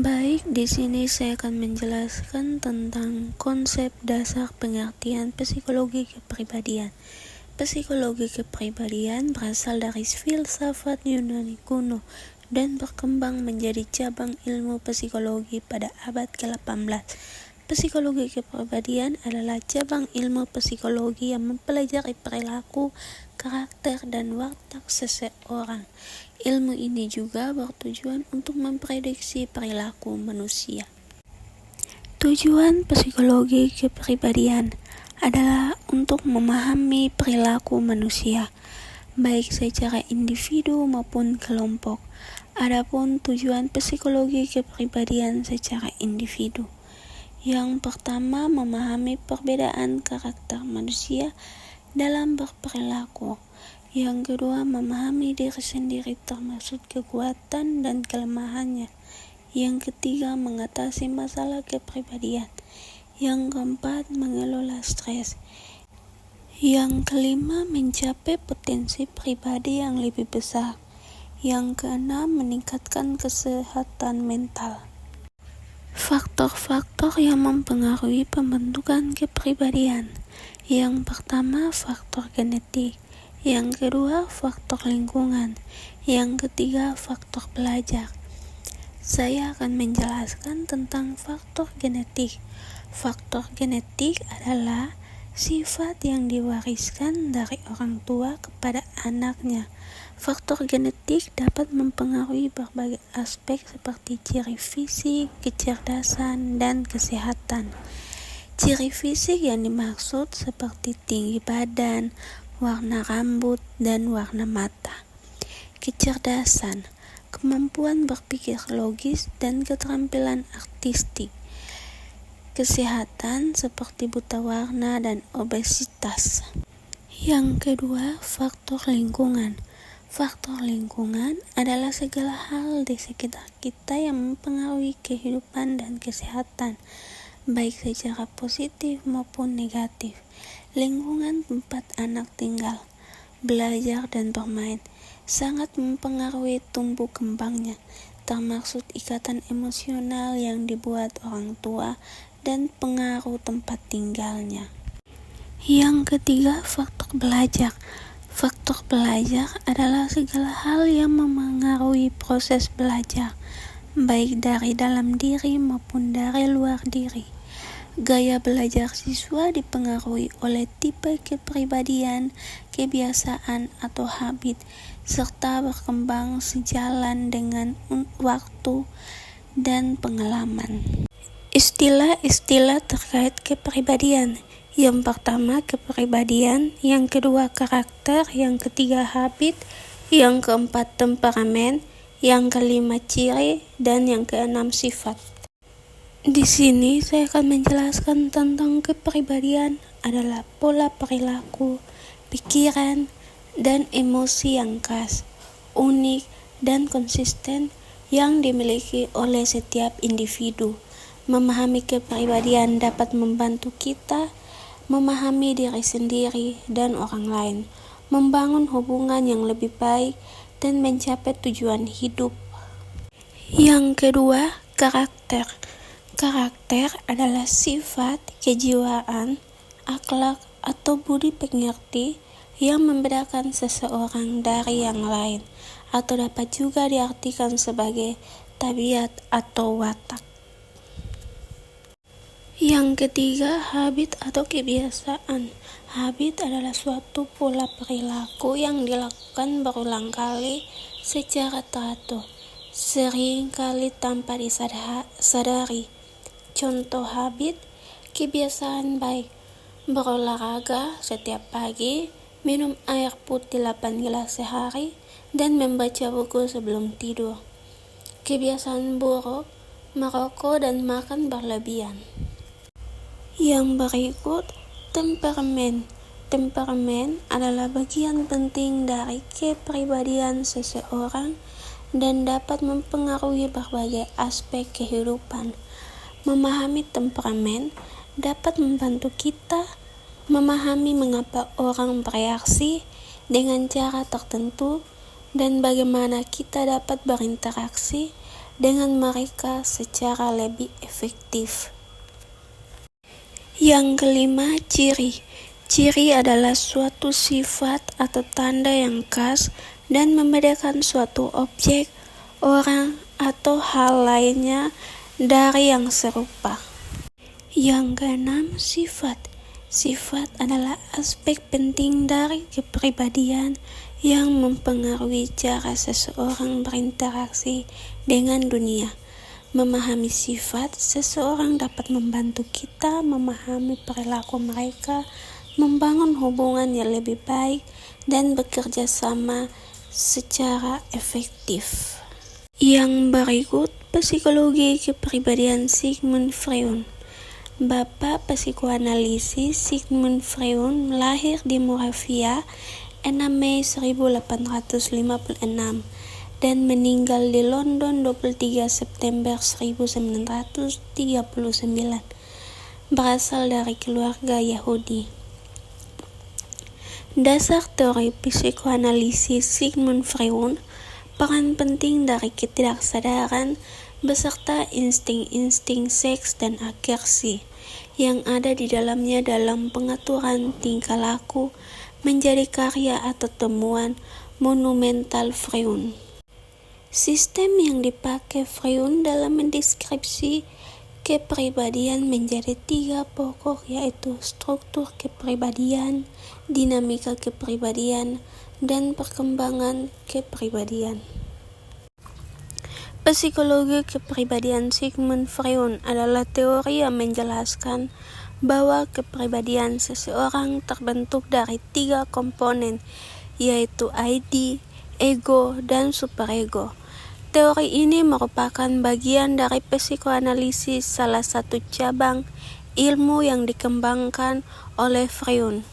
Baik, di sini saya akan menjelaskan tentang konsep dasar pengertian psikologi kepribadian. Psikologi kepribadian berasal dari filsafat Yunani kuno dan berkembang menjadi cabang ilmu psikologi pada abad ke-18. Psikologi kepribadian adalah cabang ilmu psikologi yang mempelajari perilaku, karakter, dan watak seseorang. Ilmu ini juga bertujuan untuk memprediksi perilaku manusia. Tujuan psikologi kepribadian adalah untuk memahami perilaku manusia, baik secara individu maupun kelompok. Adapun tujuan psikologi kepribadian secara individu, yang pertama, memahami perbedaan karakter manusia dalam berperilaku. Yang kedua, memahami diri sendiri termasuk kekuatan dan kelemahannya. Yang ketiga, mengatasi masalah kepribadian. Yang keempat, mengelola stres. Yang kelima, mencapai potensi pribadi yang lebih besar. Yang keenam, meningkatkan kesehatan mental. Faktor-faktor yang mempengaruhi pembentukan kepribadian. Yang pertama, faktor genetik. Yang kedua, faktor lingkungan. Yang ketiga, faktor belajar. Saya akan menjelaskan tentang faktor genetik. Faktor genetik adalah sifat yang diwariskan dari orang tua kepada anaknya. Faktor genetik dapat mempengaruhi berbagai aspek seperti ciri fisik, kecerdasan, dan kesehatan. Ciri fisik yang dimaksud seperti tinggi badan, warna rambut, dan warna mata. Kecerdasan, kemampuan berpikir logis dan keterampilan artistik. Kesehatan seperti buta warna dan obesitas. Yang kedua, faktor lingkungan. Faktor lingkungan adalah segala hal di sekitar kita yang mempengaruhi kehidupan dan kesehatan, baik secara positif maupun negatif. Lingkungan tempat anak tinggal, belajar, dan bermain sangat mempengaruhi tumbuh kembangnya, termasuk ikatan emosional yang dibuat orang tua dan pengaruh tempat tinggalnya. Yang ketiga, faktor belajar. Faktor belajar adalah segala hal yang memengaruhi proses belajar, baik dari dalam diri maupun dari luar diri. Gaya belajar siswa dipengaruhi oleh tipe kepribadian, kebiasaan, atau habit, serta berkembang sejalan dengan waktu dan pengalaman. Istilah-istilah terkait kepribadian. Yang pertama, kepribadian. Yang kedua, karakter. Yang ketiga, habit. Yang keempat, temperamen. Yang kelima, ciri. Dan yang keenam, sifat. Di sini saya akan menjelaskan tentang kepribadian adalah pola perilaku, pikiran, dan emosi yang khas, unik, dan konsisten yang dimiliki oleh setiap individu. Memahami kepribadian dapat membantu kita memahami diri sendiri dan orang lain, membangun hubungan yang lebih baik, dan mencapai tujuan hidup. Yang kedua, karakter. Karakter adalah sifat, kejiwaan, akhlak, atau budi pekerti yang membedakan seseorang dari yang lain, atau dapat juga diartikan sebagai tabiat atau watak. Yang ketiga, habit atau kebiasaan. Habit adalah suatu pola perilaku yang dilakukan berulang kali secara teratur, sering kali tanpa disadari. Contoh habit, kebiasaan baik, berolahraga setiap pagi, minum air putih 8 gelas sehari, dan membaca buku sebelum tidur. Kebiasaan buruk, merokok dan makan berlebihan. Yang berikut, temperamen. Temperamen adalah bagian penting dari kepribadian seseorang dan dapat mempengaruhi berbagai aspek kehidupan. Memahami temperamen dapat membantu kita memahami mengapa orang bereaksi dengan cara tertentu dan bagaimana kita dapat berinteraksi dengan mereka secara lebih efektif. Yang kelima, ciri. Ciri adalah suatu sifat atau tanda yang khas dan membedakan suatu objek, orang, atau hal lainnya dari yang serupa. Yang keenam, sifat. Sifat adalah aspek penting dari kepribadian yang mempengaruhi cara seseorang berinteraksi dengan dunia. Memahami sifat seseorang dapat membantu kita memahami perilaku mereka, membangun hubungan yang lebih baik, dan bekerja sama secara efektif. Yang berikut, psikologi kepribadian Sigmund Freud. Bapak psikoanalisis Sigmund Freud lahir di Moravia 6 Mei 1856 dan meninggal di London 23 September 1939. Berasal dari keluarga Yahudi. Dasar teori psikoanalisis Sigmund Freud, peran penting dari ketidaksadaran beserta insting-insting seks dan agersi yang ada di dalamnya dalam pengaturan tingkah laku menjadi karya atau temuan monumental Freud. Sistem yang dipakai Freud dalam mendeskripsi kepribadian menjadi 3 pokok, yaitu struktur kepribadian, dinamika kepribadian, dan perkembangan kepribadian. Psikologi kepribadian Sigmund Freud adalah teori yang menjelaskan bahwa kepribadian seseorang terbentuk dari 3 komponen, yaitu ID, ego, dan superego. Teori ini merupakan bagian dari psikoanalisis, salah satu cabang ilmu yang dikembangkan oleh Freud.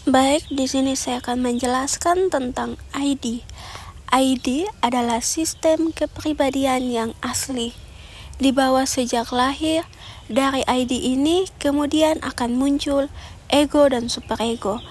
Baik, di sini saya akan menjelaskan tentang ID. ID adalah sistem kepribadian yang asli. Dibawa sejak lahir, dari ID ini kemudian akan muncul ego dan superego.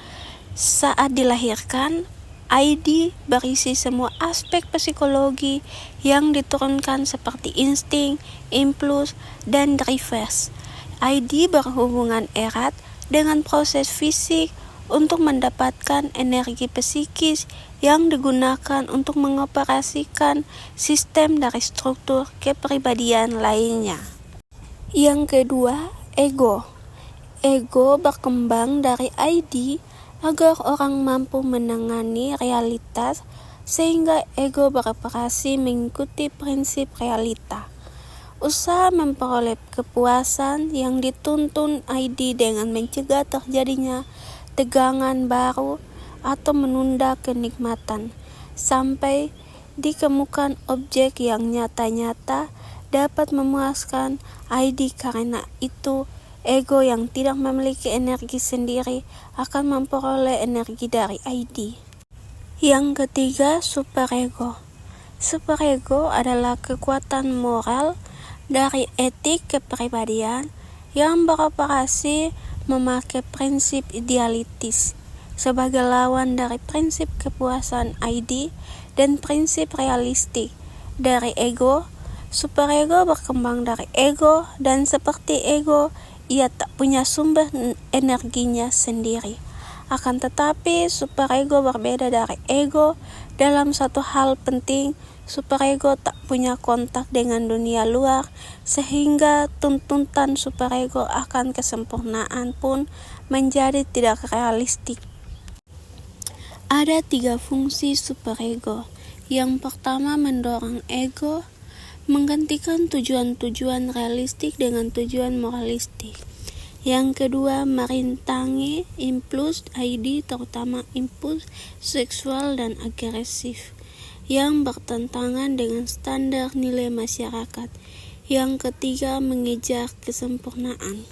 Saat dilahirkan, ID berisi semua aspek psikologi yang diturunkan seperti insting, impuls, dan drivers. ID berhubungan erat dengan proses fisik untuk mendapatkan energi psikis yang digunakan untuk mengoperasikan sistem dari struktur kepribadian lainnya. Yang kedua, ego. Ego berkembang dari ID agar orang mampu menangani realitas, sehingga ego beroperasi mengikuti prinsip realita. Usaha memperoleh kepuasan yang dituntun ID dengan mencegah terjadinya tegangan baru atau menunda kenikmatan sampai ditemukan objek yang nyata-nyata dapat memuaskan ID. Karena itu, ego yang tidak memiliki energi sendiri akan memperoleh energi dari ID. Yang ketiga, superego. Superego adalah kekuatan moral dari etik kepribadian yang beroperasi memakai prinsip idealistis sebagai lawan dari prinsip kepuasan ID dan prinsip realistik dari ego. Superego berkembang dari ego, dan seperti ego, ia tak punya sumber energinya sendiri. Akan tetapi, superego berbeda dari ego dalam satu hal penting. Superego tak punya kontak dengan dunia luar, sehingga tuntutan superego akan kesempurnaan pun menjadi tidak realistik. Ada 3 fungsi superego. Yang pertama, mendorong ego, menggantikan tujuan-tujuan realistik dengan tujuan moralistik. Yang kedua, merintangi impuls ID, terutama impuls seksual dan agresif, yang bertentangan dengan standar nilai masyarakat. Yang ketiga, mengejar kesempurnaan.